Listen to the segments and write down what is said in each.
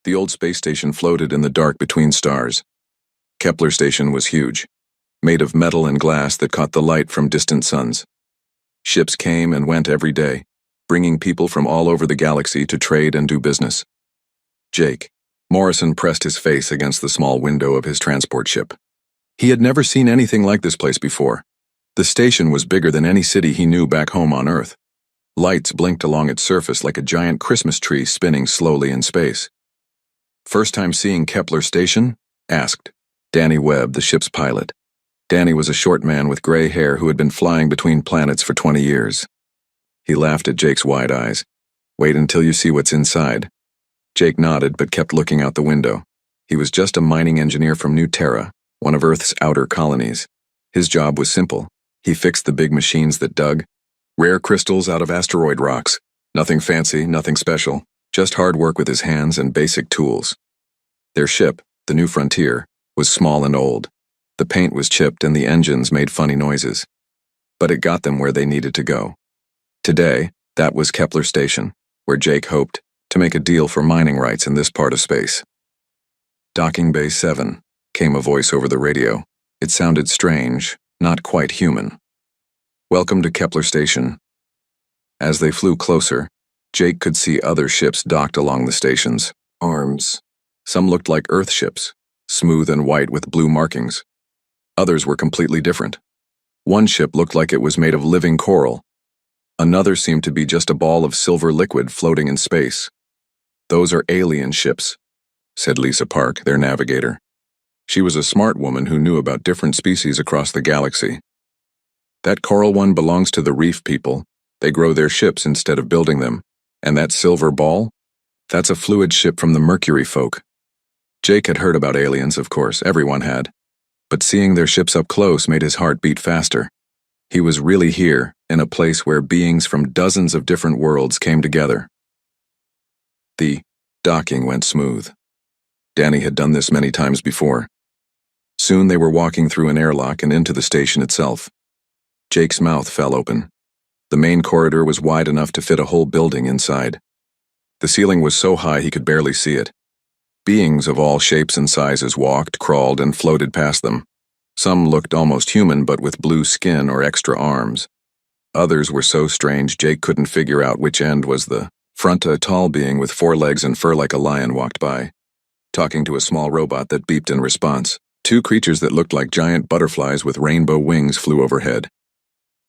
The old space station floated in the dark between stars. Kepler Station was huge, made of metal and glass that caught the light from distant suns. Ships came and went every day, bringing people from all over the galaxy to trade and do business. Jake Morrison pressed his face against the small window of his transport ship. He had never seen anything like this place before. The station was bigger than any city he knew back home on Earth. Lights blinked along its surface like a giant Christmas tree spinning slowly in space. "First time seeing Kepler Station?" asked Danny Webb, the ship's pilot. Danny was a short man with gray hair who had been flying between planets for 20 years. He laughed at Jake's wide eyes. "Wait until you see what's inside." Jake nodded but kept looking out the window. He was just a mining engineer from New Terra, one of Earth's outer colonies. His job was simple. He fixed the big machines that dug rare crystals out of asteroid rocks. Nothing fancy, nothing special, just hard work with his hands and basic tools. Their ship, the New Frontier, was small and old. The paint was chipped and the engines made funny noises. But it got them where they needed to go. Today, that was Kepler Station, where Jake hoped to make a deal for mining rights in this part of space. "Docking Bay 7, came a voice over the radio. It sounded strange, not quite human. "Welcome to Kepler Station." As they flew closer, Jake could see other ships docked along the station's arms. Some looked like Earth ships, smooth and white with blue markings. Others were completely different. One ship looked like it was made of living coral. Another seemed to be just a ball of silver liquid floating in space. "Those are alien ships," said Lisa Park, their navigator. She was a smart woman who knew about different species across the galaxy. "That coral one belongs to the reef people. They grow their ships instead of building them. And that silver ball? That's a fluid ship from the Mercury folk." Jake had heard about aliens, of course, everyone had. But seeing their ships up close made his heart beat faster. He was really here, in a place where beings from dozens of different worlds came together. The docking went smooth. Danny had done this many times before. Soon they were walking through an airlock and into the station itself. Jake's mouth fell open. The main corridor was wide enough to fit a whole building inside. The ceiling was so high he could barely see it. Beings of all shapes and sizes walked, crawled, and floated past them. Some looked almost human but with blue skin or extra arms. Others were so strange Jake couldn't figure out which end was the front. A tall being with 4 legs and fur like a lion walked by, talking to a small robot that beeped in response. 2 creatures that looked like giant butterflies with rainbow wings flew overhead.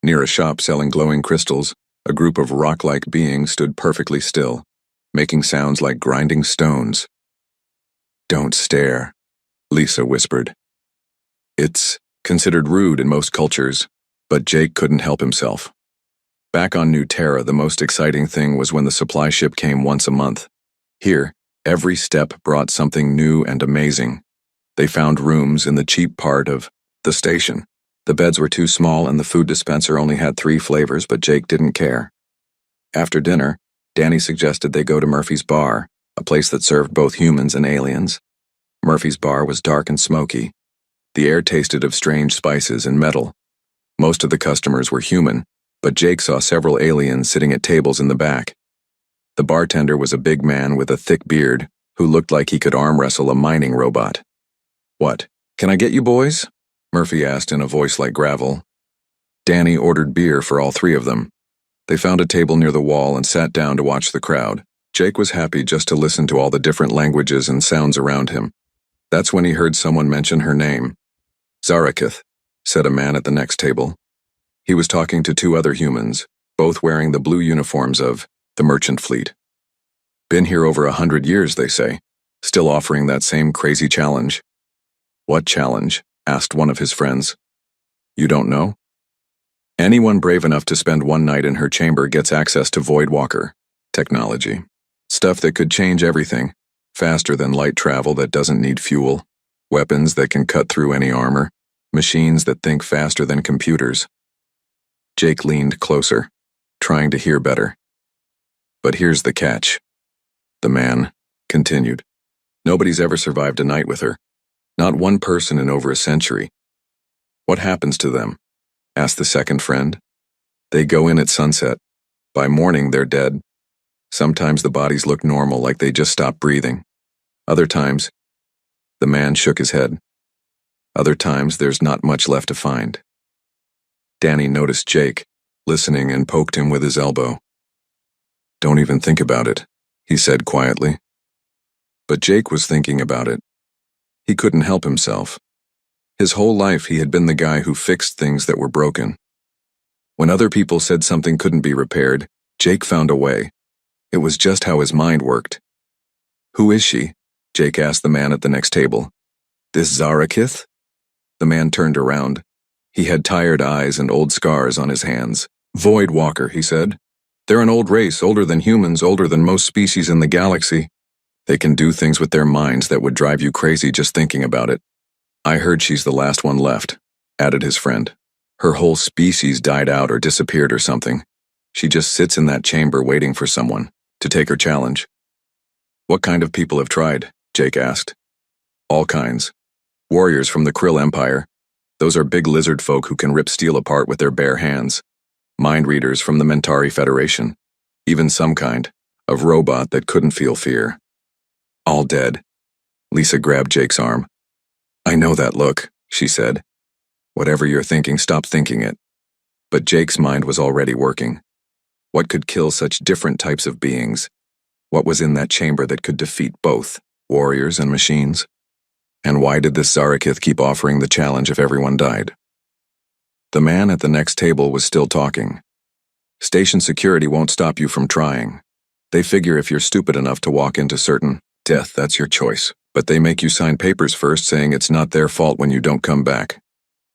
Near a shop selling glowing crystals, a group of rock-like beings stood perfectly still, making sounds like grinding stones. "Don't stare," Lisa whispered. It's considered rude in most cultures, but Jake couldn't help himself. Back on New Terra, the most exciting thing was when the supply ship came once a month. Here, every step brought something new and amazing. They found rooms in the cheap part of the station. The beds were too small and the food dispenser only had 3 flavors, but Jake didn't care. After dinner, Danny suggested they go to Murphy's Bar, a place that served both humans and aliens. Murphy's Bar was dark and smoky. The air tasted of strange spices and metal. Most of the customers were human, but Jake saw several aliens sitting at tables in the back. The bartender was a big man with a thick beard who looked like he could arm wrestle a mining robot. "What, can I get you boys?" Murphy asked in a voice like gravel. Danny ordered beer for all 3 of them. They found a table near the wall and sat down to watch the crowd. Jake was happy just to listen to all the different languages and sounds around him. That's when he heard someone mention her name. "Zarakith," said a man at the next table. He was talking to 2 other humans, both wearing the blue uniforms of the merchant fleet. "Been here over 100 years, they say, still offering that same crazy challenge." "What challenge?" asked one of his friends. "You don't know?" "Anyone brave enough to spend 1 night in her chamber gets access to Void Walker technology. Stuff that could change everything, faster than light travel that doesn't need fuel, weapons that can cut through any armor, machines that think faster than computers." Jake leaned closer, trying to hear better. "But here's the catch," the man continued. "Nobody's ever survived a night with her. Not one person in over a century." "What happens to them?" asked the second friend. "They go in at sunset. By morning, they're dead. Sometimes the bodies look normal, like they just stopped breathing. Other times, the man shook his head. Other times, there's not much left to find. Danny noticed Jake, listening, and poked him with his elbow. Don't even think about it, he said quietly. But Jake was thinking about it. He couldn't help himself. His whole life he had been the guy who fixed things that were broken. When other people said something couldn't be repaired, Jake found a way. It was just how his mind worked. Who is she? Jake asked the man at the next table. This Zarakith? The man turned around. He had tired eyes and old scars on his hands. Void Walker, he said. They're an old race, older than humans, older than most species in the galaxy. They can do things with their minds that would drive you crazy just thinking about it. I heard she's the last one left, added his friend. Her whole species died out or disappeared or something. She just sits in that chamber waiting for someone to take her challenge. What kind of people have tried? Jake asked. All kinds. Warriors from the Krill Empire. Those are big lizard folk who can rip steel apart with their bare hands. Mind readers from the Mentari Federation. Even some kind of robot that couldn't feel fear. All dead. Lisa grabbed Jake's arm. I know that look, she said. Whatever you're thinking, stop thinking it. But Jake's mind was already working. What could kill such different types of beings? What was in that chamber that could defeat both, warriors and machines? And why did this Zarakith keep offering the challenge if everyone died? The man at the next table was still talking. Station security won't stop you from trying. They figure if you're stupid enough to walk into certain death, that's your choice. But they make you sign papers first saying it's not their fault when you don't come back.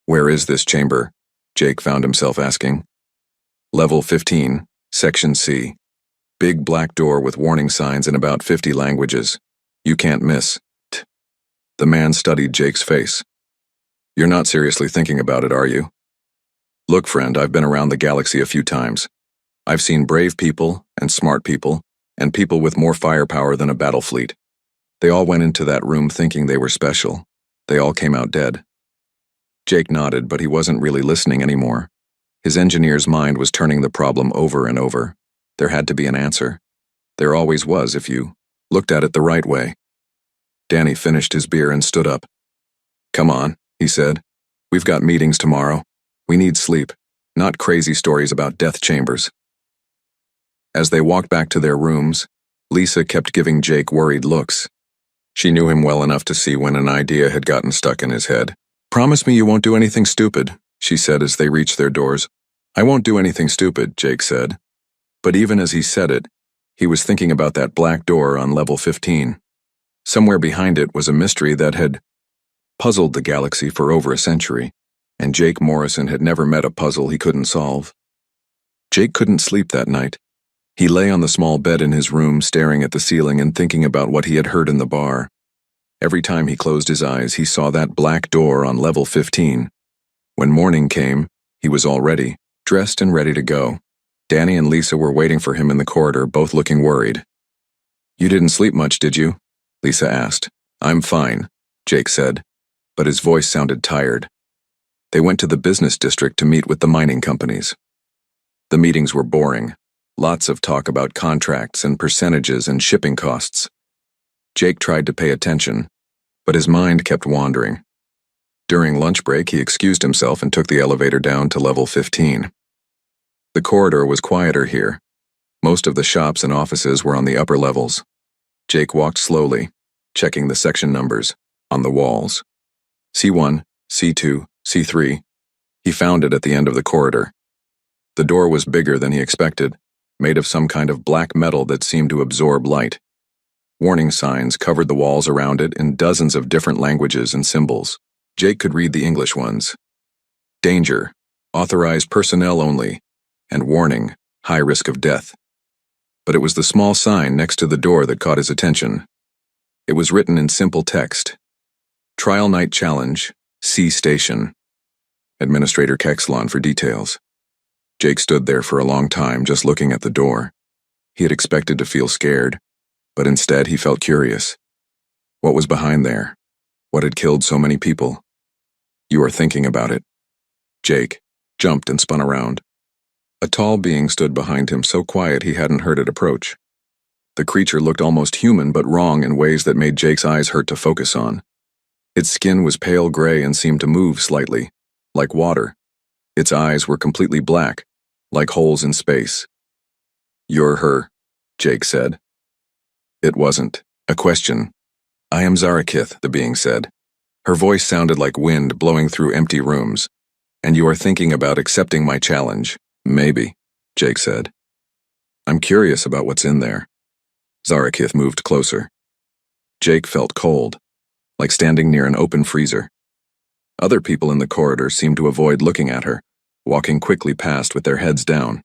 Where is this chamber? Jake found himself asking. Level 15, Section C. Big black door with warning signs in about 50 languages. You can't miss. The man studied Jake's face. You're not seriously thinking about it, are you? Look, friend, I've been around the galaxy a few times. I've seen brave people and smart people and people with more firepower than a battle fleet. They all went into that room thinking they were special. They all came out dead. Jake nodded, but he wasn't really listening anymore. His engineer's mind was turning the problem over and over. There had to be an answer. There always was if you looked at it the right way. Danny finished his beer and stood up. Come on, he said. We've got meetings tomorrow. We need sleep, not crazy stories about death chambers. As they walked back to their rooms, Lisa kept giving Jake worried looks. She knew him well enough to see when an idea had gotten stuck in his head. Promise me you won't do anything stupid, she said as they reached their doors. I won't do anything stupid, Jake said. But even as he said it, he was thinking about that black door on level 15. Somewhere behind it was a mystery that had puzzled the galaxy for over a century, and Jake Morrison had never met a puzzle he couldn't solve. Jake couldn't sleep that night. He lay on the small bed in his room staring at the ceiling and thinking about what he had heard in the bar. Every time he closed his eyes, he saw that black door on level 15. When morning came, he was all ready, dressed and ready to go. Danny and Lisa were waiting for him in the corridor, both looking worried. You didn't sleep much, did you? Lisa asked. I'm fine, Jake said, but his voice sounded tired. They went to the business district to meet with the mining companies. The meetings were boring. Lots of talk about contracts and percentages and shipping costs. Jake tried to pay attention, but his mind kept wandering. During lunch break, he excused himself and took the elevator down to level 15. The corridor was quieter here. Most of the shops and offices were on the upper levels. Jake walked slowly, checking the section numbers on the walls. C1, C2, C3. He found it at the end of the corridor. The door was bigger than he expected, made of some kind of black metal that seemed to absorb light. Warning signs covered the walls around it in dozens of different languages and symbols. Jake could read the English ones. Danger, authorized personnel only, and warning, high risk of death. But it was the small sign next to the door that caught his attention. It was written in simple text. Trial Night Challenge, C Station. Administrator Kexlon for details. Jake stood there for a long time, just looking at the door. He had expected to feel scared, but instead he felt curious. What was behind there? What had killed so many people? You are thinking about it. Jake jumped and spun around. A tall being stood behind him, so quiet he hadn't heard it approach. The creature looked almost human but wrong in ways that made Jake's eyes hurt to focus on. Its skin was pale gray and seemed to move slightly, like water. Its eyes were completely black, like holes in space. "You're her," Jake said. It wasn't a question. "I am Zarakith," the being said. Her voice sounded like wind blowing through empty rooms. "And you are thinking about accepting my challenge." "Maybe," Jake said. "I'm curious about what's in there." Zarakith moved closer. Jake felt cold, like standing near an open freezer. Other people in the corridor seemed to avoid looking at her, walking quickly past with their heads down.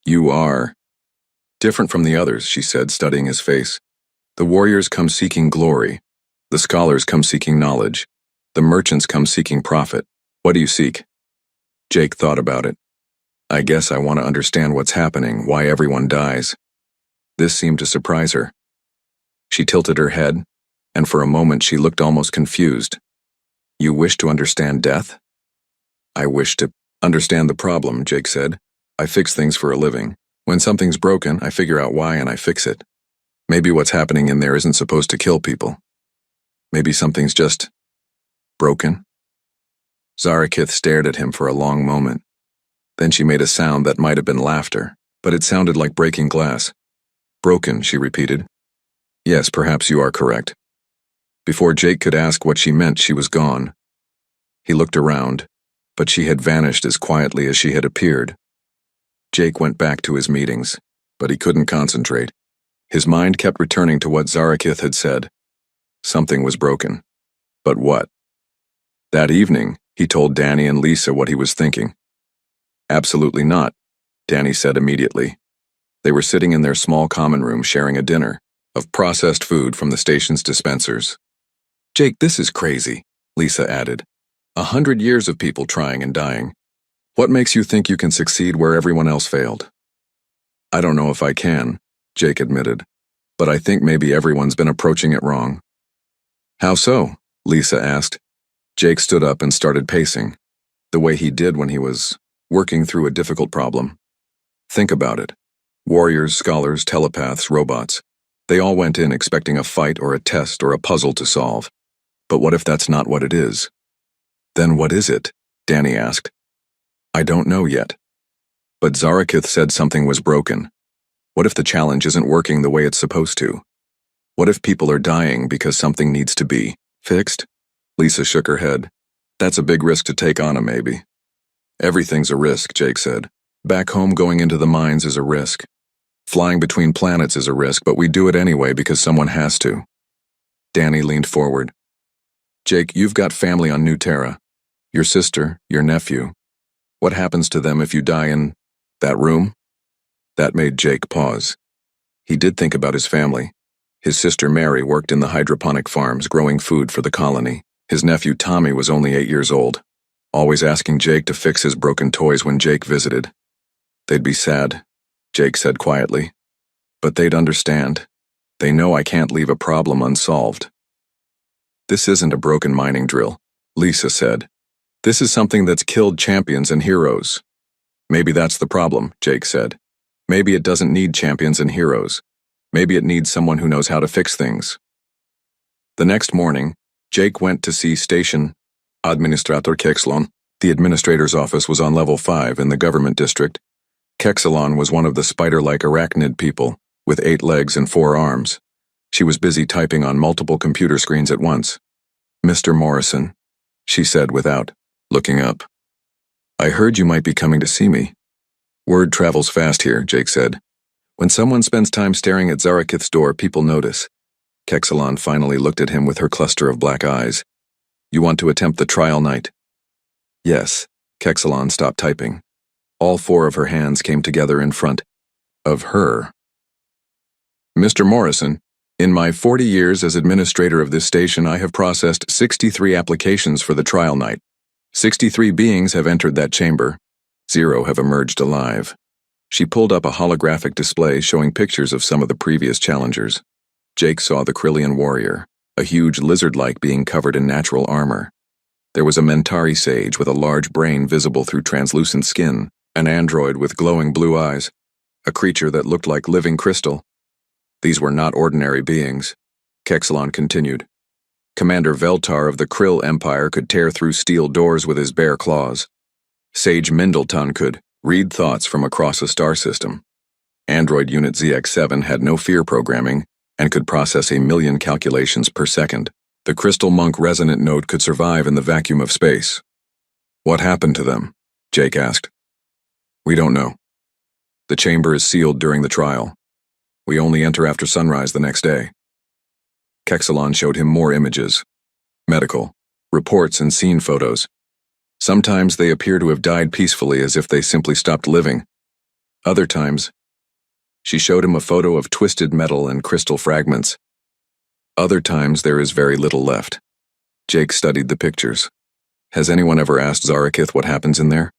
"You are different from the others," she said, studying his face. "The warriors come seeking glory. The scholars come seeking knowledge. The merchants come seeking profit. What do you seek?" Jake thought about it. "I guess I want to understand what's happening, why everyone dies." This seemed to surprise her. She tilted her head, and for a moment she looked almost confused. "You wish to understand death?" "I wish to understand the problem," Jake said. "I fix things for a living. When something's broken, I figure out why and I fix it. Maybe what's happening in there isn't supposed to kill people. Maybe something's just broken." Zarakith stared at him for a long moment. Then she made a sound that might have been laughter, but it sounded like breaking glass. "Broken," she repeated. "Yes, perhaps you are correct." Before Jake could ask what she meant, she was gone. He looked around, but she had vanished as quietly as she had appeared. Jake went back to his meetings, but he couldn't concentrate. His mind kept returning to what Zarakith had said. Something was broken. But what? That evening, he told Danny and Lisa what he was thinking. "Absolutely not," Danny said immediately. They were sitting in their small common room sharing a dinner of processed food from the station's dispensers. "Jake, this is crazy," Lisa added. 100 years of people trying and dying. What makes you think you can succeed where everyone else failed?" "I don't know if I can," Jake admitted, "but I think maybe everyone's been approaching it wrong." "How so?" Lisa asked. Jake stood up and started pacing, the way he did when he was working through a difficult problem. "Think about it. Warriors, scholars, telepaths, robots. They all went in expecting a fight or a test or a puzzle to solve. But what if that's not what it is?" "Then what is it?" Danny asked. "I don't know yet. But Zarakith said something was broken. What if the challenge isn't working the way it's supposed to? What if people are dying because something needs to be fixed?" Lisa shook her head. "That's a big risk to take on, maybe." "Everything's a risk," Jake said. "Back home, going into the mines is a risk. Flying between planets is a risk, but we do it anyway because someone has to." Danny leaned forward. "Jake, you've got family on New Terra. Your sister, your nephew. What happens to them if you die in that room?" That made Jake pause. He did think about his family. His sister Mary worked in the hydroponic farms growing food for the colony. His nephew Tommy was only 8 years old, always asking Jake to fix his broken toys when Jake visited. "They'd be sad," Jake said quietly. "But they'd understand. They know I can't leave a problem unsolved." "This isn't a broken mining drill," Lisa said. "This is something that's killed champions and heroes." "Maybe that's the problem," Jake said. "Maybe it doesn't need champions and heroes. Maybe it needs someone who knows how to fix things." The next morning, Jake went to see Station Administrator Kexlon. The administrator's office was on level 5 in the government district. Kexlon was one of the spider-like arachnid people, with 8 legs and 4 arms. She was busy typing on multiple computer screens at once. "Mr. Morrison," she said without looking up. "I heard you might be coming to see me." "Word travels fast here," Jake said. "When someone spends time staring at Zarakith's door, people notice." Kexalon finally looked at him with her cluster of black eyes. "You want to attempt the trial night?" "Yes." Kexalon stopped typing. All 4 of her hands came together in front of her. "Mr. Morrison, in my 40 years as administrator of this station, I have processed 63 applications for the trial night. 63 beings have entered that chamber. 0 have emerged alive." She pulled up a holographic display showing pictures of some of the previous challengers. Jake saw the Krillian warrior, a huge lizard-like being covered in natural armor. There was a Mentari sage with a large brain visible through translucent skin, an android with glowing blue eyes, a creature that looked like living crystal, These were not ordinary beings. Kexalon continued. Commander Veltar of the Krill Empire could tear through steel doors with his bare claws. Sage Mindleton could read thoughts from across a star system. Android Unit ZX7 had no fear programming and could process 1,000,000 calculations per second. The Crystal Monk resonant node could survive in the vacuum of space. What happened to them? Jake asked. We don't know. The chamber is sealed during the trial. We only enter after sunrise the next day. Kexalon showed him more images. Medical, reports and scene photos. Sometimes they appear to have died peacefully as if they simply stopped living. Other times, she showed him a photo of twisted metal and crystal fragments. Other times there is very little left. Jake studied the pictures. Has anyone ever asked Zarakith what happens in there?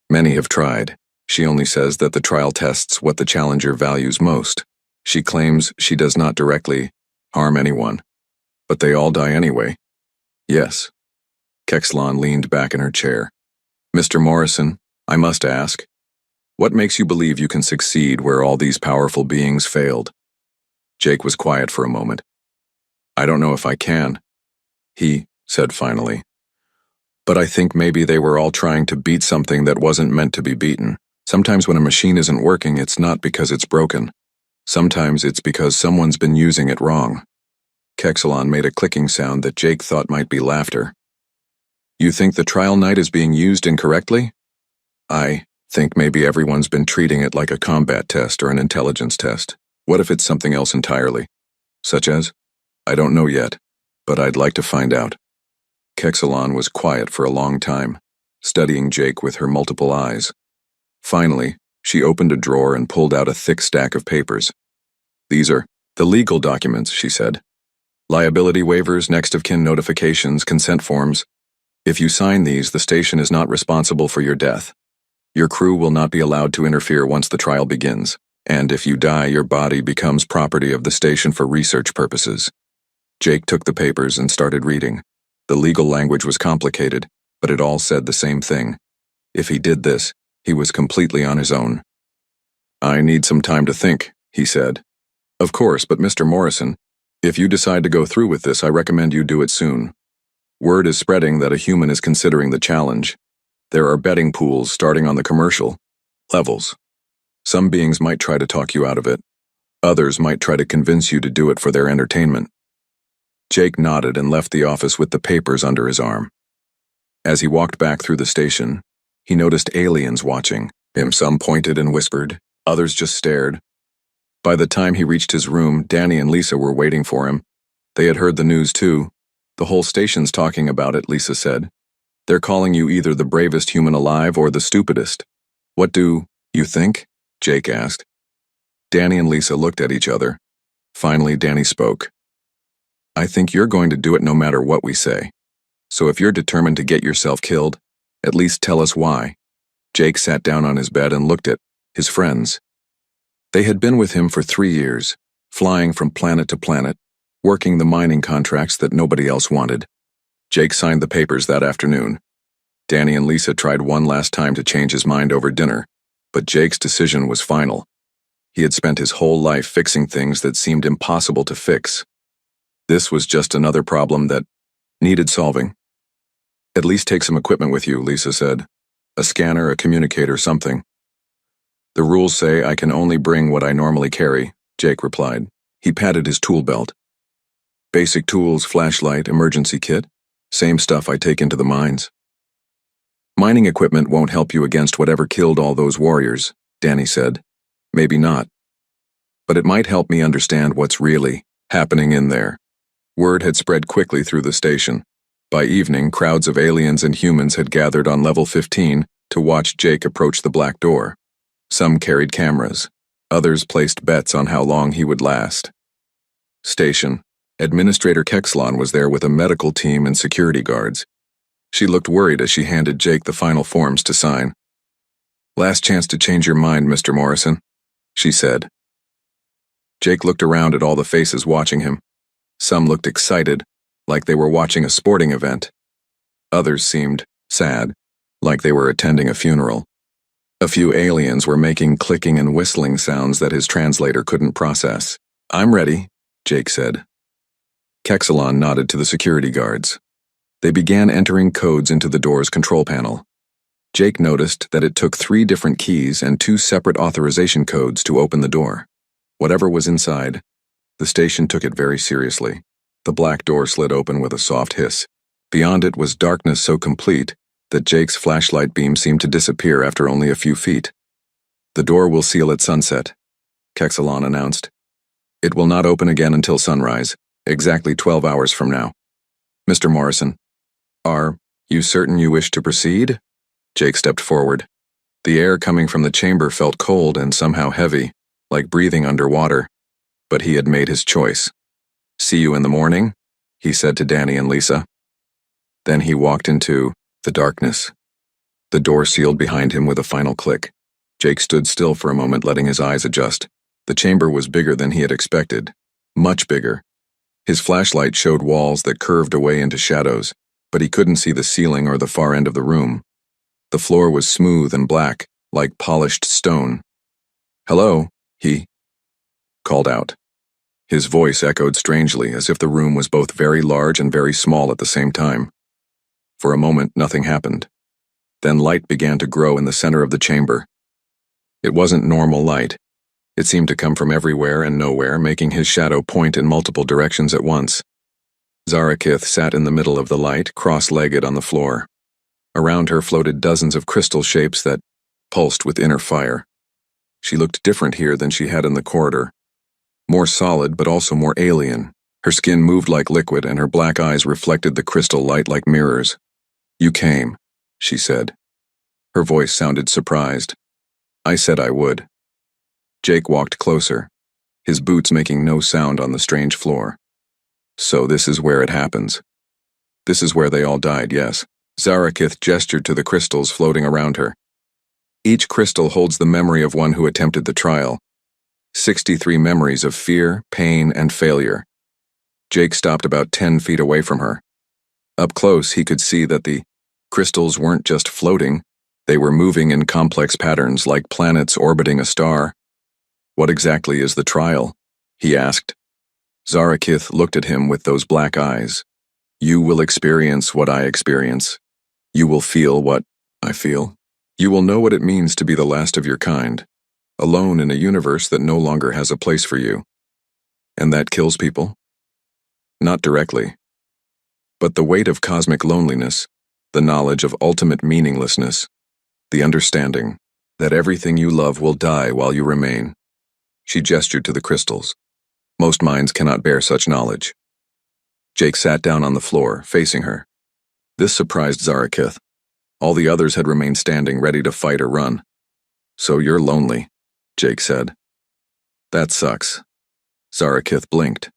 Many have tried. She only says that the trial tests what the challenger values most. She claims she does not directly harm anyone. But they all die anyway. Yes. Kexalon leaned back in her chair. Mr. Morrison, I must ask, what makes you believe you can succeed where all these powerful beings failed? Jake was quiet for a moment. I don't know if I can, he said finally. But I think maybe they were all trying to beat something that wasn't meant to be beaten. Sometimes when a machine isn't working, it's not because it's broken. Sometimes it's because someone's been using it wrong. Kexalon made a clicking sound that Jake thought might be laughter. You think the trial night is being used incorrectly? I think maybe everyone's been treating it like a combat test or an intelligence test. What if it's something else entirely? Such as? I don't know yet, but I'd like to find out. Kexalon was quiet for a long time, studying Jake with her multiple eyes. Finally, she opened a drawer and pulled out a thick stack of papers. These are the legal documents, she said. Liability waivers, next of kin notifications, consent forms. If you sign these, the station is not responsible for your death. Your crew will not be allowed to interfere once the trial begins, and if you die, your body becomes property of the station for research purposes. Jake took the papers and started reading. The legal language was complicated, but it all said the same thing. If he did this, he was completely on his own. I need some time to think, he said. Of course, but Mr. Morrison, if you decide to go through with this, I recommend you do it soon. Word is spreading that a human is considering the challenge. There are betting pools starting on the commercial levels. Some beings might try to talk you out of it. Others might try to convince you to do it for their entertainment. Jake nodded and left the office with the papers under his arm. As he walked back through the station, he noticed aliens watching him. Some pointed and whispered, others just stared. By the time he reached his room, Danny and Lisa were waiting for him. They had heard the news too. The whole station's talking about it, Lisa said. They're calling you either the bravest human alive or the stupidest. What do you think? Jake asked. Danny and Lisa looked at each other. Finally, Danny spoke. I think you're going to do it no matter what we say. So if you're determined to get yourself killed, at least tell us why. Jake sat down on his bed and looked at his friends. They had been with him for 3 years, flying from planet to planet, working the mining contracts that nobody else wanted. Jake signed the papers that afternoon. Danny and Lisa tried one last time to change his mind over dinner, but Jake's decision was final. He had spent his whole life fixing things that seemed impossible to fix. This was just another problem that needed solving. At least take some equipment with you, Lisa said. A scanner, a communicator, something. The rules say I can only bring what I normally carry, Jake replied. He patted his tool belt. Basic tools, flashlight, emergency kit. Same stuff I take into the mines. Mining equipment won't help you against whatever killed all those warriors, Danny said. Maybe not. But it might help me understand what's really happening in there. Word had spread quickly through the station. By evening, crowds of aliens and humans had gathered on level 15 to watch Jake approach the black door. Some carried cameras. Others placed bets on how long he would last. Station. Administrator Kexalon was there with a medical team and security guards. She looked worried as she handed Jake the final forms to sign. Last chance to change your mind, Mr. Morrison, she said. Jake looked around at all the faces watching him. Some looked excited, like they were watching a sporting event. Others seemed sad, like they were attending a funeral. A few aliens were making clicking and whistling sounds that his translator couldn't process. I'm ready, Jake said. Kexalon nodded to the security guards. They began entering codes into the door's control panel. Jake noticed that it took 3 different keys and 2 separate authorization codes to open the door. Whatever was inside, the station took it very seriously. The black door slid open with a soft hiss. Beyond it was darkness so complete that Jake's flashlight beam seemed to disappear after only a few feet. The door will seal at sunset, Kexalon announced. It will not open again until sunrise, exactly 12 hours from now. Mr. Morrison, are you certain you wish to proceed? Jake stepped forward. The air coming from the chamber felt cold and somehow heavy, like breathing underwater, but he had made his choice. See you in the morning, he said to Danny and Lisa. Then he walked into the darkness. The door sealed behind him with a final click. Jake stood still for a moment, letting his eyes adjust. The chamber was bigger than he had expected, much bigger. His flashlight showed walls that curved away into shadows, but he couldn't see the ceiling or the far end of the room. The floor was smooth and black, like polished stone. Hello, he called out. His voice echoed strangely, as if the room was both very large and very small at the same time. For a moment, nothing happened. Then light began to grow in the center of the chamber. It wasn't normal light. It seemed to come from everywhere and nowhere, making his shadow point in multiple directions at once. Zarakith sat in the middle of the light, cross-legged on the floor. Around her floated dozens of crystal shapes that pulsed with inner fire. She looked different here than she had in the corridor. More solid, but also more alien. Her skin moved like liquid, and her black eyes reflected the crystal light like mirrors. You came, she said. Her voice sounded surprised. I said I would. Jake walked closer, his boots making no sound on the strange floor. So this is where it happens. This is where they all died, yes. Zarakith gestured to the crystals floating around her. Each crystal holds the memory of one who attempted the trial. 63 memories of fear, pain, and failure. Jake stopped about 10 feet away from her. Up close, he could see that the crystals weren't just floating, they were moving in complex patterns like planets orbiting a star. What exactly is the trial? He asked. Zarakith looked at him with those black eyes. You will experience what I experience. You will feel what I feel. You will know what it means to be the last of your kind, alone in a universe that no longer has a place for you. And that kills people? Not directly. But the weight of cosmic loneliness, the knowledge of ultimate meaninglessness, the understanding that everything you love will die while you remain. She gestured to the crystals. Most minds cannot bear such knowledge. Jake sat down on the floor, facing her. This surprised Zarakith. All the others had remained standing, ready to fight or run. So you're lonely, Jake said. That sucks. Zarakith blinked.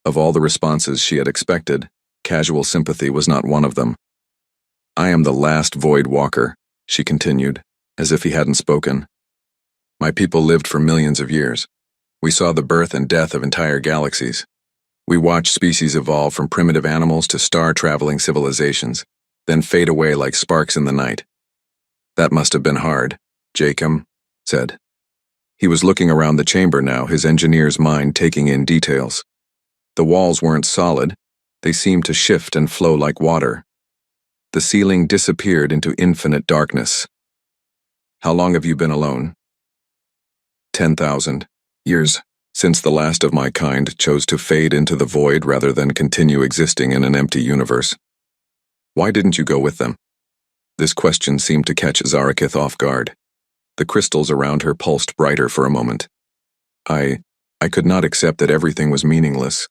Of all the responses she had expected, casual sympathy was not one of them. I am the last Void Walker, she continued, as if he hadn't spoken. My people lived for millions of years. We saw the birth and death of entire galaxies. We watched species evolve from primitive animals to star-traveling civilizations, then fade away like sparks in the night. That must have been hard, Jacob said. He was looking around the chamber now, his engineer's mind taking in details. The walls weren't solid. They seemed to shift and flow like water. The ceiling disappeared into infinite darkness. How long have you been alone? 10,000 years, since the last of my kind chose to fade into the void rather than continue existing in an empty universe. Why didn't you go with them? This question seemed to catch Zarakith off guard. The crystals around her pulsed brighter for a moment. I could not accept that everything was meaningless.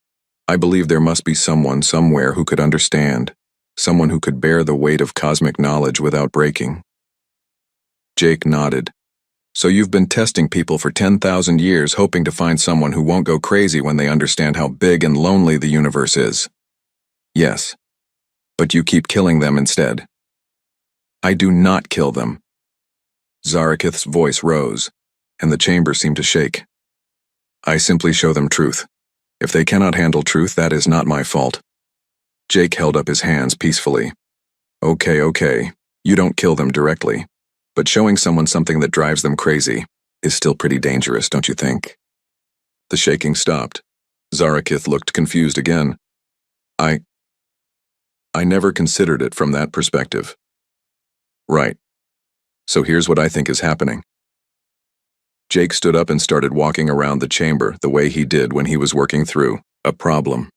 I believed there must be someone somewhere who could understand, someone who could bear the weight of cosmic knowledge without breaking. Jake nodded. So you've been testing people for 10,000 years, hoping to find someone who won't go crazy when they understand how big and lonely the universe is. Yes. But you keep killing them instead. I do not kill them. Zarakith's voice rose, and the chamber seemed to shake. I simply show them truth. If they cannot handle truth, that is not my fault. Jake held up his hands peacefully. Okay, you don't kill them directly, but showing someone something that drives them crazy is still pretty dangerous, don't you think? The shaking stopped. Zarakith looked confused again. I never considered it from that perspective. Right. So here's what I think is happening. Jake stood up and started walking around the chamber the way he did when he was working through a problem.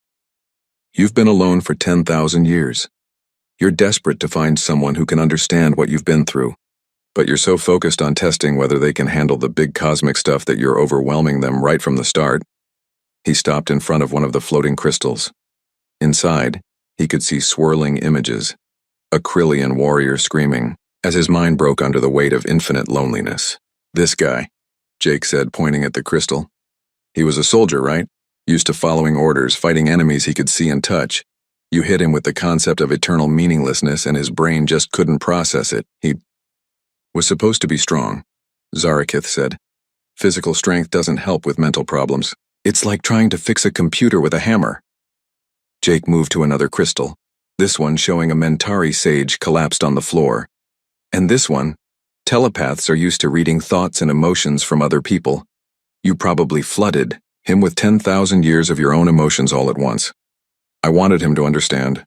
You've been alone for 10,000 years. You're desperate to find someone who can understand what you've been through. But you're so focused on testing whether they can handle the big cosmic stuff that you're overwhelming them right from the start. He stopped in front of one of the floating crystals. Inside, he could see swirling images, a Krillian warrior screaming, as his mind broke under the weight of infinite loneliness. This guy, Jake said, pointing at the crystal. He was a soldier, right? Used to following orders, fighting enemies he could see and touch. You hit him with the concept of eternal meaninglessness and his brain just couldn't process it. He was supposed to be strong, Zarakith said. Physical strength doesn't help with mental problems. It's like trying to fix a computer with a hammer. Jake moved to another crystal, this one showing a Mentari sage collapsed on the floor. And this one, telepaths are used to reading thoughts and emotions from other people. You probably flooded him with 10,000 years of your own emotions all at once. I wanted him to understand,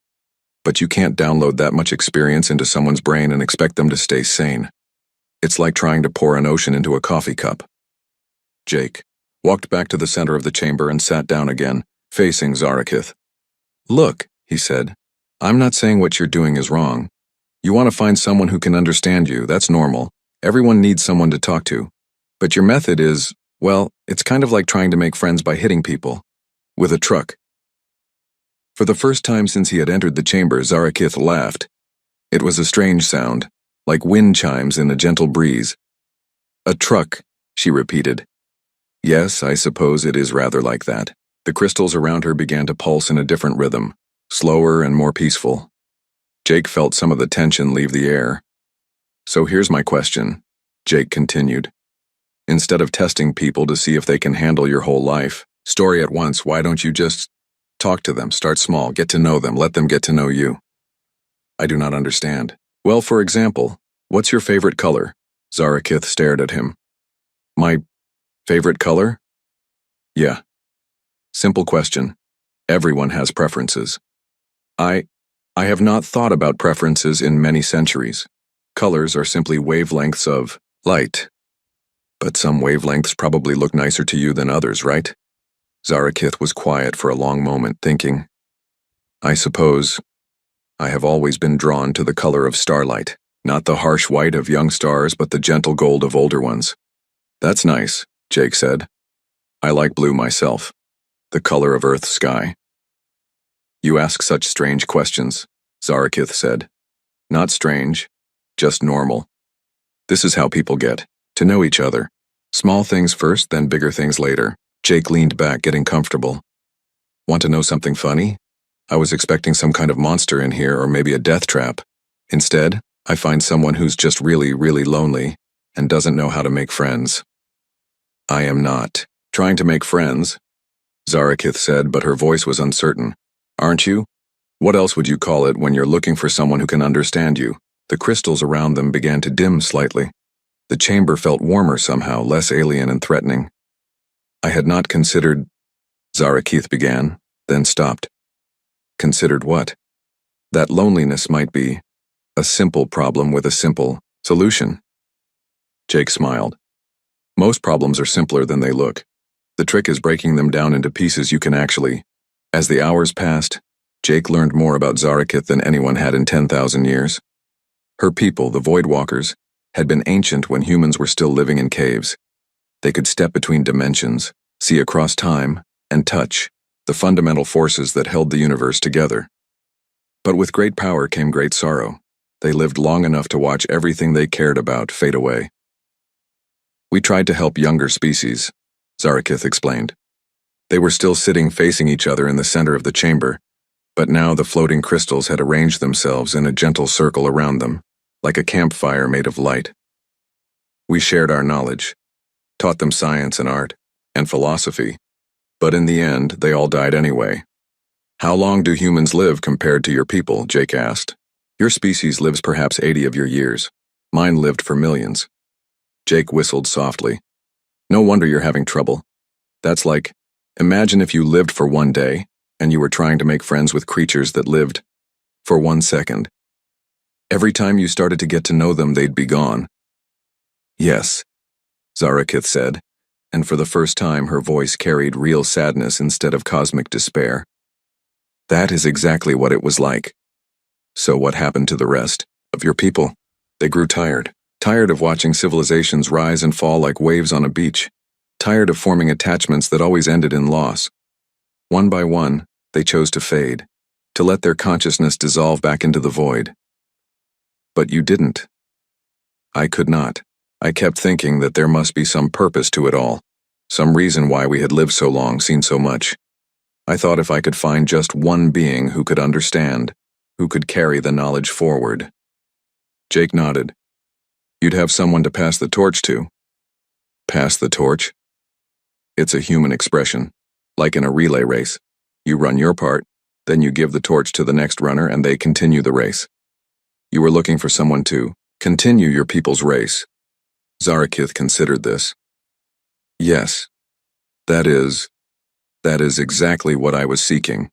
but you can't download that much experience into someone's brain and expect them to stay sane. It's like trying to pour an ocean into a coffee cup. Jake walked back to the center of the chamber and sat down again, facing Zarakith. Look, he said, I'm not saying what you're doing is wrong. You want to find someone who can understand you, that's normal. Everyone needs someone to talk to. But your method is, well, it's kind of like trying to make friends by hitting people. With a truck. For the first time since he had entered the chamber, Zarakith laughed. It was a strange sound, like wind chimes in a gentle breeze. A truck, she repeated. Yes, I suppose it is rather like that. The crystals around her began to pulse in a different rhythm, slower and more peaceful. Jake felt some of the tension leave the air. So here's my question, Jake continued. Instead of testing people to see if they can handle your whole life, story at once, why don't you just talk to them, start small, get to know them, let them get to know you? I do not understand. Well, for example, what's your favorite color? Zarakith stared at him. My favorite color? Yeah. Simple question. Everyone has preferences. I have not thought about preferences in many centuries. Colors are simply wavelengths of light. But some wavelengths probably look nicer to you than others, right? Zarakith was quiet for a long moment, thinking. I suppose I have always been drawn to the color of starlight, not the harsh white of young stars, but the gentle gold of older ones. That's nice, Jake said. I like blue myself, the color of Earth's sky. You ask such strange questions, Zarakith said. Not strange, just normal. This is how people get to know each other. Small things first, then bigger things later. Jake leaned back, getting comfortable. Want to know something funny? I was expecting some kind of monster in here or maybe a death trap. Instead, I find someone who's just really, really lonely and doesn't know how to make friends. I am not trying to make friends, Zarakith said, but her voice was uncertain. Aren't you? What else would you call it when you're looking for someone who can understand you? The crystals around them began to dim slightly. The chamber felt warmer somehow, less alien and threatening. I had not considered, Zarakith began, then stopped. Considered what? That loneliness might be a simple problem with a simple solution. Jake smiled. Most problems are simpler than they look. The trick is breaking them down into pieces you can actually. As the hours passed, Jake learned more about Zarakith than anyone had in 10,000 years. Her people, the Voidwalkers, had been ancient when humans were still living in caves. They could step between dimensions, see across time, and touch the fundamental forces that held the universe together. But with great power came great sorrow. They lived long enough to watch everything they cared about fade away. We tried to help younger species, Zarakith explained. They were still sitting facing each other in the center of the chamber, but now the floating crystals had arranged themselves in a gentle circle around them, like a campfire made of light. We shared our knowledge, taught them science and art, and philosophy, but in the end, they all died anyway. How long do humans live compared to your people? Jake asked. Your species lives perhaps 80 of your years. Mine lived for millions. Jake whistled softly. No wonder you're having trouble. That's like, imagine if you lived for one day, and you were trying to make friends with creatures that lived for 1 second. Every time you started to get to know them, they'd be gone. Yes, Zarakith said, and for the first time her voice carried real sadness instead of cosmic despair. That is exactly what it was like. So what happened to the rest of your people? They grew tired of watching civilizations rise and fall like waves on a beach, tired of forming attachments that always ended in loss. One by one, they chose to fade, to let their consciousness dissolve back into the void. But you didn't. I could not. I kept thinking that there must be some purpose to it all, some reason why we had lived so long, seen so much. I thought if I could find just one being who could understand, who could carry the knowledge forward. Jake nodded. You'd have someone to pass the torch to. Pass the torch? It's a human expression. Like in a relay race. You run your part, then you give the torch to the next runner and they continue the race. You were looking for someone to continue your people's race. Zarakith considered this. Yes, that is exactly what I was seeking.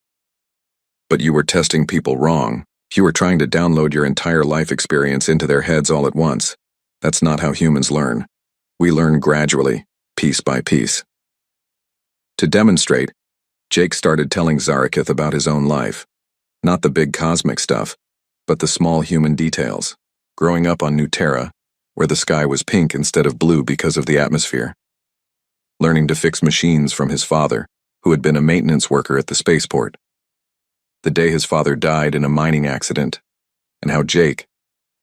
But you were testing people wrong. You were trying to download your entire life experience into their heads all at once. That's not how humans learn. We learn gradually, piece by piece. To demonstrate, Jake started telling Zarakith about his own life. Not the big cosmic stuff, but the small human details. Growing up on New Terra, where the sky was pink instead of blue because of the atmosphere. Learning to fix machines from his father, who had been a maintenance worker at the spaceport. The day his father died in a mining accident, and how Jake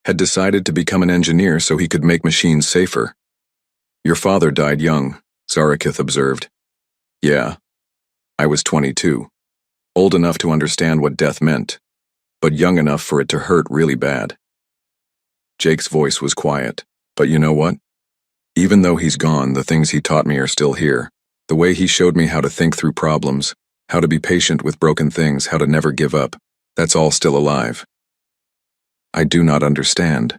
had decided to become an engineer so he could make machines safer. Your father died young, Zarakith observed. Yeah, I was 22, old enough to understand what death meant, but young enough for it to hurt really bad. Jake's voice was quiet, but you know what? Even though he's gone, the things he taught me are still here. The way he showed me how to think through problems, how to be patient with broken things, how to never give up, that's all still alive. I do not understand.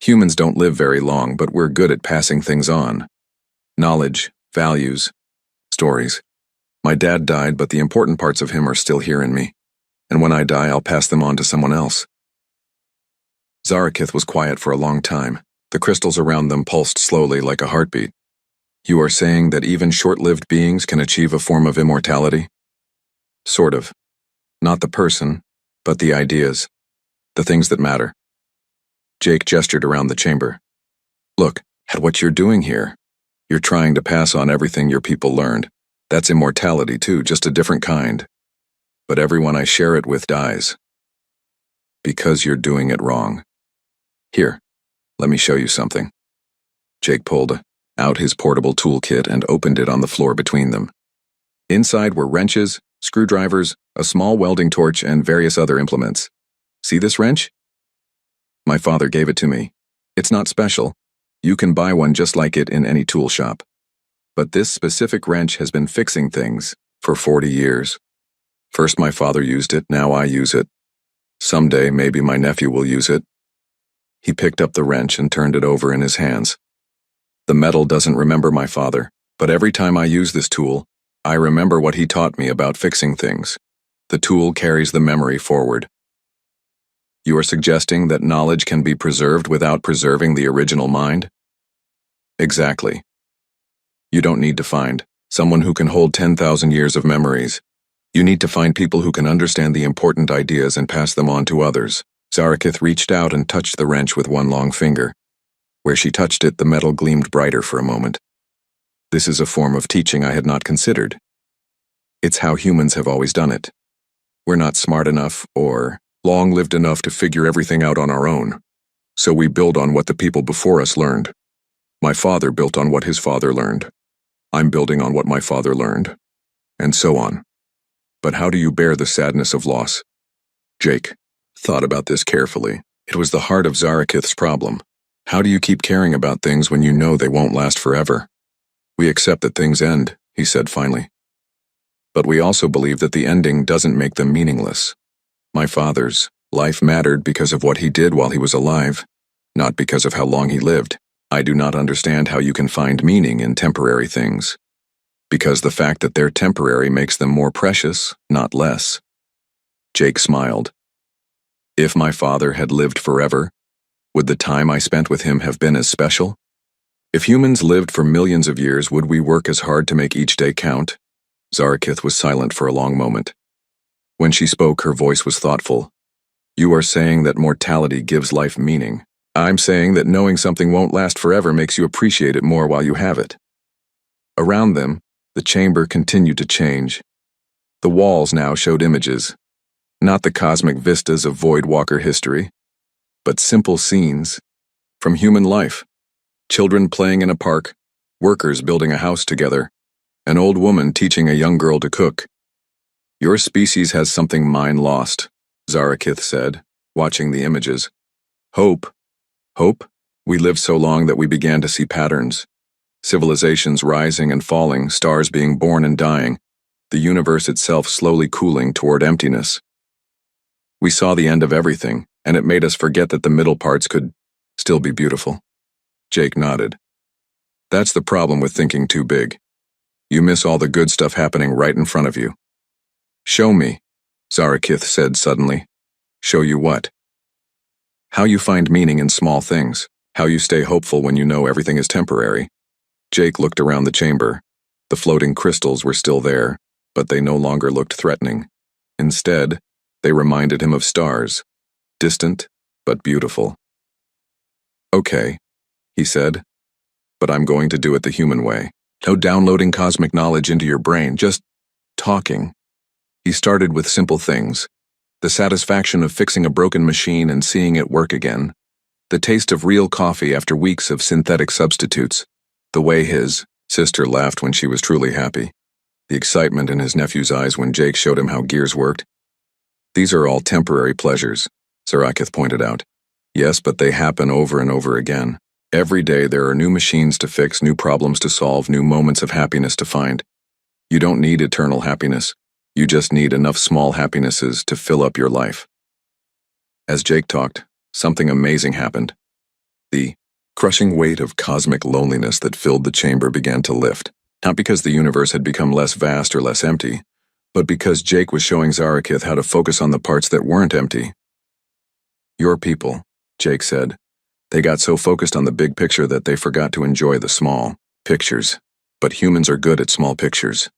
Humans don't live very long, but we're good at passing things on. Knowledge, values, stories. My dad died, but the important parts of him are still here in me. And when I die, I'll pass them on to someone else. Zarakith was quiet for a long time. The crystals around them pulsed slowly like a heartbeat. You are saying that even short-lived beings can achieve a form of immortality? Sort of. Not the person, but the ideas. The things that matter. Jake gestured around the chamber. Look at what you're doing here. You're trying to pass on everything your people learned. That's immortality too, just a different kind. But everyone I share it with dies. Because you're doing it wrong. Here, let me show you something. Jake pulled out his portable toolkit and opened it on the floor between them. Inside were wrenches, screwdrivers, a small welding torch, and various other implements. See this wrench? My father gave it to me. It's not special. You can buy one just like it in any tool shop. But this specific wrench has been fixing things for 40 years. First my father used it, now I use it. Someday maybe my nephew will use it. He picked up the wrench and turned it over in his hands. The metal doesn't remember my father, but every time I use this tool, I remember what he taught me about fixing things. The tool carries the memory forward. You are suggesting that knowledge can be preserved without preserving the original mind? Exactly. You don't need to find someone who can hold 10,000 years of memories. You need to find people who can understand the important ideas and pass them on to others. Zarakith reached out and touched the wrench with one long finger. Where she touched it, the metal gleamed brighter for a moment. This is a form of teaching I had not considered. It's how humans have always done it. We're not smart enough or long-lived enough to figure everything out on our own. So we build on what the people before us learned. My father built on what his father learned. I'm building on what my father learned. And so on. But how do you bear the sadness of loss? Jake thought about this carefully. It was the heart of Zarakith's problem. How do you keep caring about things when you know they won't last forever? We accept that things end, he said finally. But we also believe that the ending doesn't make them meaningless. My father's life mattered because of what he did while he was alive, not because of how long he lived. I do not understand how you can find meaning in temporary things. Because the fact that they're temporary makes them more precious, not less. Jake smiled. If my father had lived forever, would the time I spent with him have been as special? If humans lived for millions of years, would we work as hard to make each day count? Zarakith was silent for a long moment. When she spoke, her voice was thoughtful. You are saying that mortality gives life meaning. I'm saying that knowing something won't last forever makes you appreciate it more while you have it. Around them, the chamber continued to change. The walls now showed images, not the cosmic vistas of Voidwalker history, but simple scenes from human life. Children playing in a park, workers building a house together, an old woman teaching a young girl to cook. Your species has something mine lost, Zarakith said, watching the images. Hope. Hope? We lived so long that we began to see patterns. Civilizations rising and falling, stars being born and dying, the universe itself slowly cooling toward emptiness. We saw the end of everything, and it made us forget that the middle parts could still be beautiful. Jake nodded. That's the problem with thinking too big. You miss all the good stuff happening right in front of you. Show me, Zarakith said suddenly. Show you what? How you find meaning in small things, how you stay hopeful when you know everything is temporary. Jake looked around the chamber. The floating crystals were still there, but they no longer looked threatening. Instead, they reminded him of stars, distant but beautiful. Okay, he said, but I'm going to do it the human way. No downloading cosmic knowledge into your brain, just talking. He started with simple things. The satisfaction of fixing a broken machine and seeing it work again. The taste of real coffee after weeks of synthetic substitutes. The way his sister laughed when she was truly happy. The excitement in his nephew's eyes when Jake showed him how gears worked. These are all temporary pleasures, Zarakith pointed out. Yes, but they happen over and over again. Every day there are new machines to fix, new problems to solve, new moments of happiness to find. You don't need eternal happiness. You just need enough small happinesses to fill up your life. As Jake talked, something amazing happened. The crushing weight of cosmic loneliness that filled the chamber began to lift, not because the universe had become less vast or less empty, but because Jake was showing Zarakith how to focus on the parts that weren't empty. Your people, Jake said. They got so focused on the big picture that they forgot to enjoy the small pictures. But humans are good at small pictures.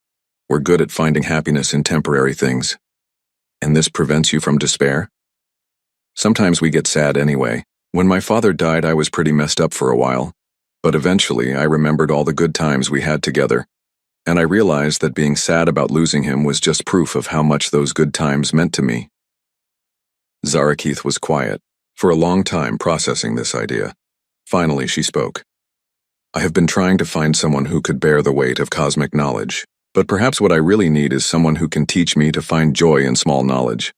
We're good at finding happiness in temporary things. And this prevents you from despair? Sometimes we get sad anyway. When my father died, I was pretty messed up for a while. But eventually, I remembered all the good times we had together. And I realized that being sad about losing him was just proof of how much those good times meant to me. Zarakith was quiet, for a long time processing this idea. Finally, she spoke. I have been trying to find someone who could bear the weight of cosmic knowledge. But perhaps what I really need is someone who can teach me to find joy in small knowledge.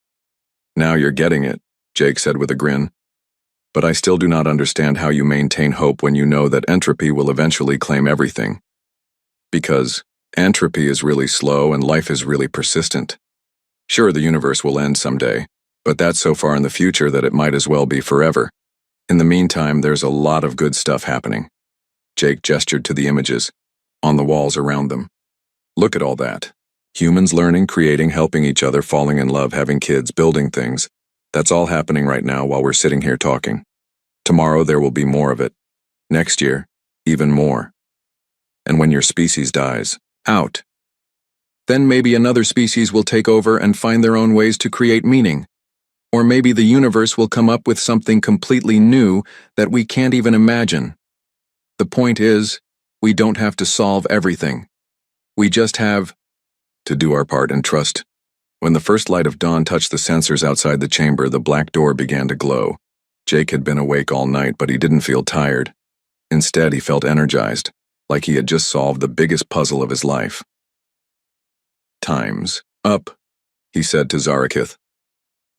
Now you're getting it, Jake said with a grin. But I still do not understand how you maintain hope when you know that entropy will eventually claim everything. Because entropy is really slow and life is really persistent. Sure, the universe will end someday, but that's so far in the future that it might as well be forever. In the meantime, there's a lot of good stuff happening. Jake gestured to the images on the walls around them. Look at all that. Humans learning, creating, helping each other, falling in love, having kids, building things. That's all happening right now while we're sitting here talking. Tomorrow there will be more of it. Next year, even more. And when your species dies, out. Then maybe another species will take over and find their own ways to create meaning. Or maybe the universe will come up with something completely new that we can't even imagine. The point is, we don't have to solve everything. We just have to do our part and trust. When the first light of dawn touched the sensors outside the chamber, the black door began to glow. Jake had been awake all night, but he didn't feel tired. Instead, he felt energized, like he had just solved the biggest puzzle of his life. Time's up, he said to Zarakith.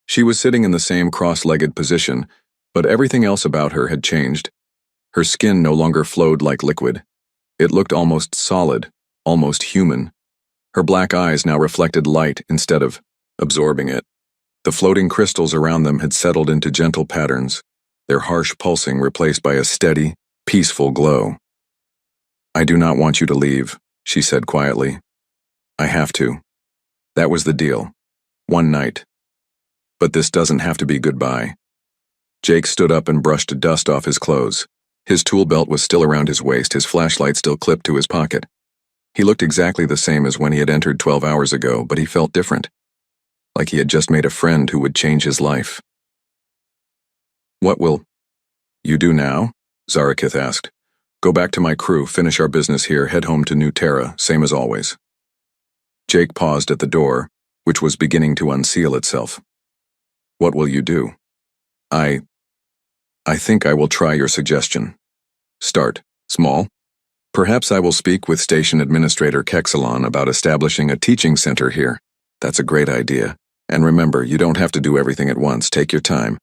She was sitting in the same cross-legged position, but everything else about her had changed. Her skin no longer flowed like liquid. It looked almost solid, almost human. Her black eyes now reflected light instead of absorbing it. The floating crystals around them had settled into gentle patterns, their harsh pulsing replaced by a steady, peaceful glow. I do not want you to leave, she said quietly. I have to. That was the deal. One night. But this doesn't have to be goodbye. Jake stood up and brushed dust off his clothes. His tool belt was still around his waist, his flashlight still clipped to his pocket. He looked exactly the same as when he had entered 12 hours ago, but he felt different. Like he had just made a friend who would change his life. What will you do now? Zarakith asked. Go back to my crew, finish our business here, head home to New Terra, same as always. Jake paused at the door, which was beginning to unseal itself. What will you do? I think I will try your suggestion. Start small. Perhaps I will speak with Station Administrator Kexalon about establishing a teaching center here. That's a great idea. And remember, you don't have to do everything at once. Take your time.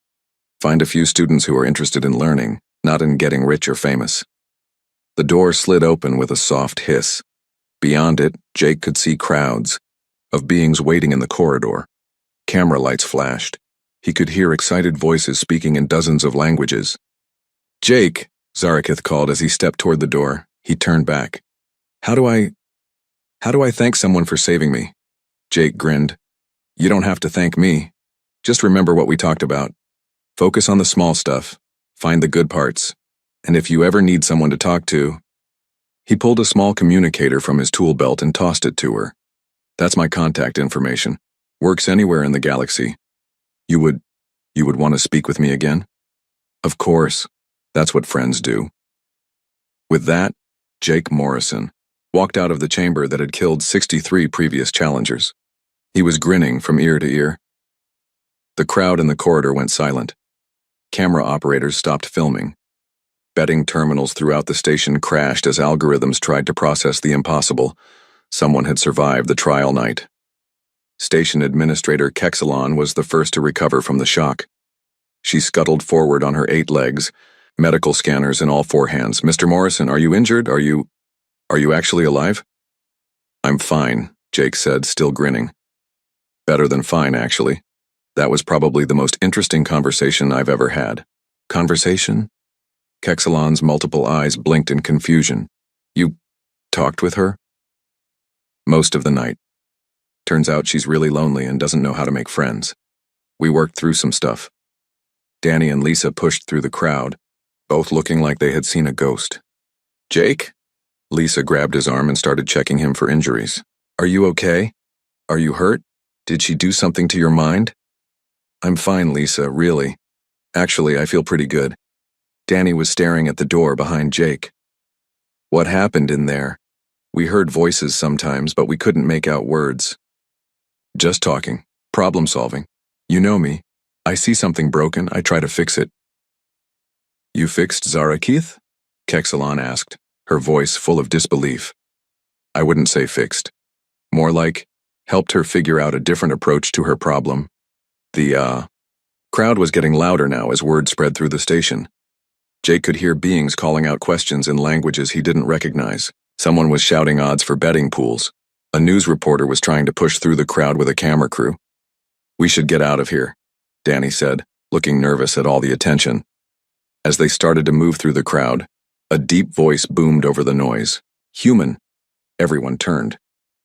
Find a few students who are interested in learning, not in getting rich or famous. The door slid open with a soft hiss. Beyond it, Jake could see crowds of beings waiting in the corridor. Camera lights flashed. He could hear excited voices speaking in dozens of languages. Jake, Zarakith called as he stepped toward the door. He turned back. How do I thank someone for saving me? Jake grinned. You don't have to thank me. Just remember what we talked about. Focus on the small stuff. Find the good parts. And if you ever need someone to talk to... He pulled a small communicator from his tool belt and tossed it to her. That's my contact information. Works anywhere in the galaxy. You would want to speak with me again? Of course. That's what friends do. With that, Jake Morrison walked out of the chamber that had killed 63 previous challengers. He was grinning from ear to ear. The crowd in the corridor went silent. Camera operators stopped filming. Betting terminals throughout the station crashed as algorithms tried to process the impossible. Someone had survived the trial night. Station Administrator Kexalon was the first to recover from the shock. She scuttled forward on her 8 legs, medical scanners in all 4 hands. Mr. Morrison, are you injured? Are you actually alive? I'm fine, Jake said, still grinning. Better than fine, actually. That was probably the most interesting conversation I've ever had. Conversation? Kexalon's multiple eyes blinked in confusion. You talked with her? Most of the night. Turns out she's really lonely and doesn't know how to make friends. We worked through some stuff. Danny and Lisa pushed through the crowd, both looking like they had seen a ghost. Jake? Lisa grabbed his arm and started checking him for injuries. Are you okay? Are you hurt? Did she do something to your mind? I'm fine, Lisa, really. Actually, I feel pretty good. Danny was staring at the door behind Jake. What happened in there? We heard voices sometimes, but we couldn't make out words. Just talking. Problem solving. You know me. I see something broken, I try to fix it. You fixed Zarakith? Kexalon asked, her voice full of disbelief. I wouldn't say fixed. More like, helped her figure out a different approach to her problem. The crowd was getting louder now as word spread through the station. Jake could hear beings calling out questions in languages he didn't recognize. Someone was shouting odds for betting pools. A news reporter was trying to push through the crowd with a camera crew. We should get out of here, Danny said, looking nervous at all the attention. As they started to move through the crowd, a deep voice boomed over the noise. Human. Everyone turned.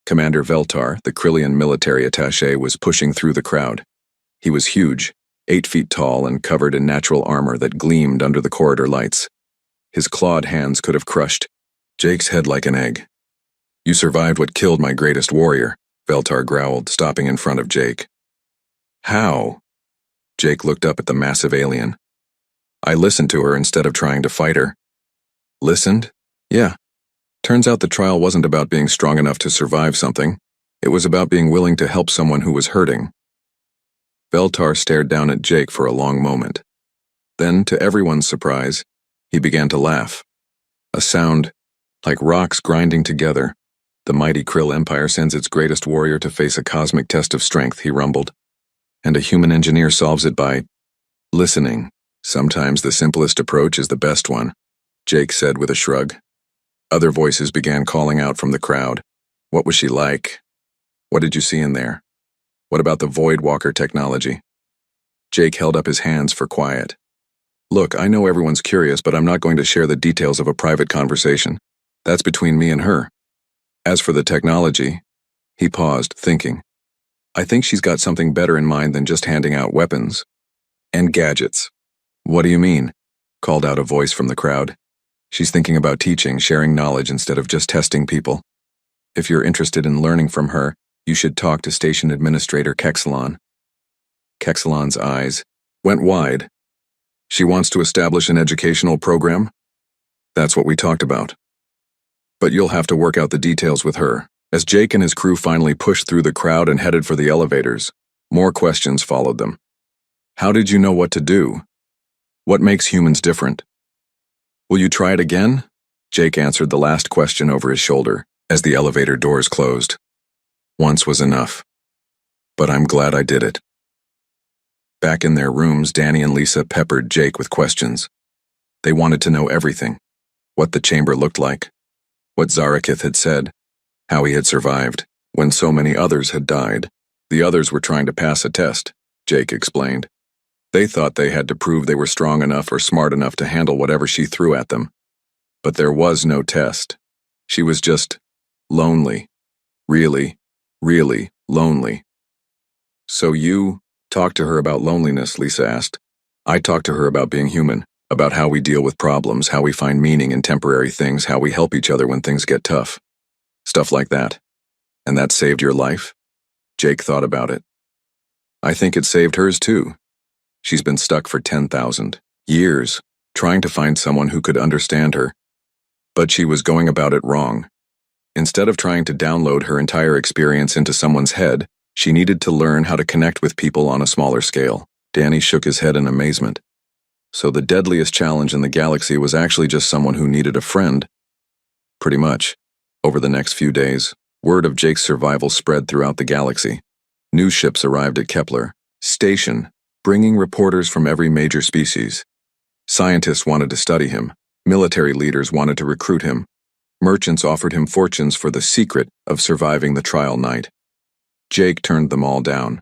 Commander Veltar, the Krillian military attaché, was pushing through the crowd. He was huge, 8 feet tall and covered in natural armor that gleamed under the corridor lights. His clawed hands could have crushed Jake's head like an egg. You survived what killed my greatest warrior, Veltar growled, stopping in front of Jake. How? Jake looked up at the massive alien. I listened to her instead of trying to fight her. Listened? Yeah. Turns out the trial wasn't about being strong enough to survive something. It was about being willing to help someone who was hurting. Veltar stared down at Jake for a long moment. Then, to everyone's surprise, he began to laugh. A sound like rocks grinding together. The mighty Krill Empire sends its greatest warrior to face a cosmic test of strength, he rumbled. And a human engineer solves it by listening. Sometimes the simplest approach is the best one, Jake said with a shrug. Other voices began calling out from the crowd. What was she like? What did you see in there? What about the Void Walker technology? Jake held up his hands for quiet. Look, I know everyone's curious, but I'm not going to share the details of a private conversation. That's between me and her. As for the technology, he paused, thinking. I think she's got something better in mind than just handing out weapons. And gadgets. What do you mean? Called out a voice from the crowd. She's thinking about teaching, sharing knowledge instead of just testing people. If you're interested in learning from her, you should talk to Station Administrator Kexalon. Kexalon's eyes went wide. She wants to establish an educational program? That's what we talked about. But you'll have to work out the details with her. As Jake and his crew finally pushed through the crowd and headed for the elevators, more questions followed them. How did you know what to do? What makes humans different? Will you try it again? Jake answered the last question over his shoulder as the elevator doors closed. Once was enough. But I'm glad I did it. Back in their rooms, Danny and Lisa peppered Jake with questions. They wanted to know everything. What the chamber looked like. What Zarakith had said. How he had survived, when so many others had died. The others were trying to pass a test, Jake explained. They thought they had to prove they were strong enough or smart enough to handle whatever she threw at them. But there was no test. She was just lonely. Really, really lonely. So you talked to her about loneliness, Lisa asked. I talked to her about being human, about how we deal with problems, how we find meaning in temporary things, how we help each other when things get tough. Stuff like that. And that saved your life? Jake thought about it. I think it saved hers too. She's been stuck for 10,000 years, trying to find someone who could understand her. But she was going about it wrong. Instead of trying to download her entire experience into someone's head, she needed to learn how to connect with people on a smaller scale. Danny shook his head in amazement. So the deadliest challenge in the galaxy was actually just someone who needed a friend? Pretty much. Over the next few days, word of Jake's survival spread throughout the galaxy. News ships arrived at Kepler Station, bringing reporters from every major species. Scientists wanted to study him. Military leaders wanted to recruit him. Merchants offered him fortunes for the secret of surviving the trial night. Jake turned them all down.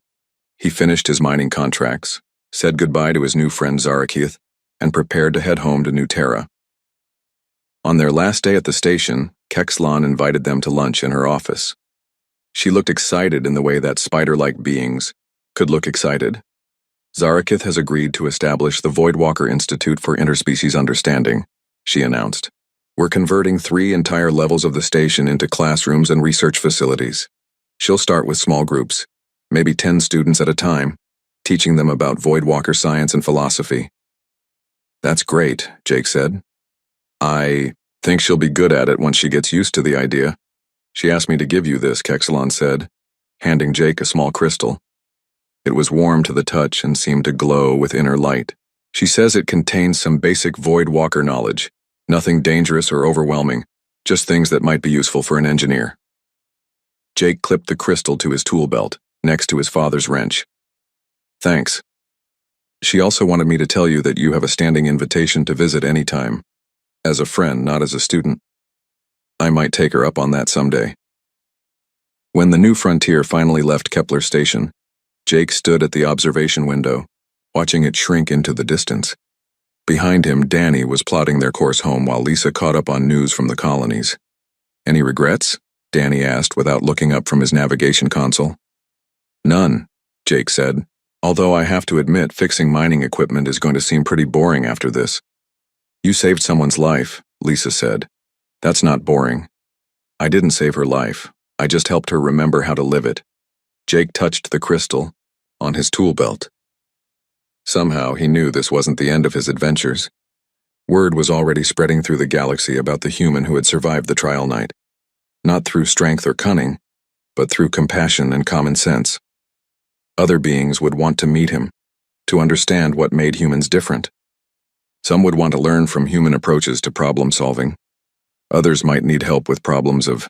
He finished his mining contracts, said goodbye to his new friend Zarakith, and prepared to head home to New Terra. On their last day at the station, Kexalon invited them to lunch in her office. She looked excited in the way that spider-like beings could look excited. Zarakith has agreed to establish the Voidwalker Institute for Interspecies Understanding, she announced. We're converting 3 entire levels of the station into classrooms and research facilities. She'll start with small groups, maybe 10 students at a time, teaching them about Voidwalker science and philosophy. That's great, Jake said. I think she'll be good at it once she gets used to the idea. She asked me to give you this, Kexalon said, handing Jake a small crystal. It was warm to the touch and seemed to glow with inner light. She says it contains some basic Voidwalker knowledge, nothing dangerous or overwhelming, just things that might be useful for an engineer. Jake clipped the crystal to his tool belt, next to his father's wrench. Thanks. She also wanted me to tell you that you have a standing invitation to visit any time. As a friend, not as a student. I might take her up on that someday. When the New Frontier finally left Kepler Station, Jake stood at the observation window, watching it shrink into the distance. Behind him, Danny was plotting their course home while Lisa caught up on news from the colonies. Any regrets? Danny asked without looking up from his navigation console. None, Jake said, although I have to admit fixing mining equipment is going to seem pretty boring after this. You saved someone's life, Lisa said. That's not boring. I didn't save her life. I just helped her remember how to live it. Jake touched the crystal on his tool belt. Somehow he knew this wasn't the end of his adventures. Word was already spreading through the galaxy about the human who had survived the trial night. Not through strength or cunning, but through compassion and common sense. Other beings would want to meet him, to understand what made humans different. Some would want to learn from human approaches to problem solving. Others might need help with problems of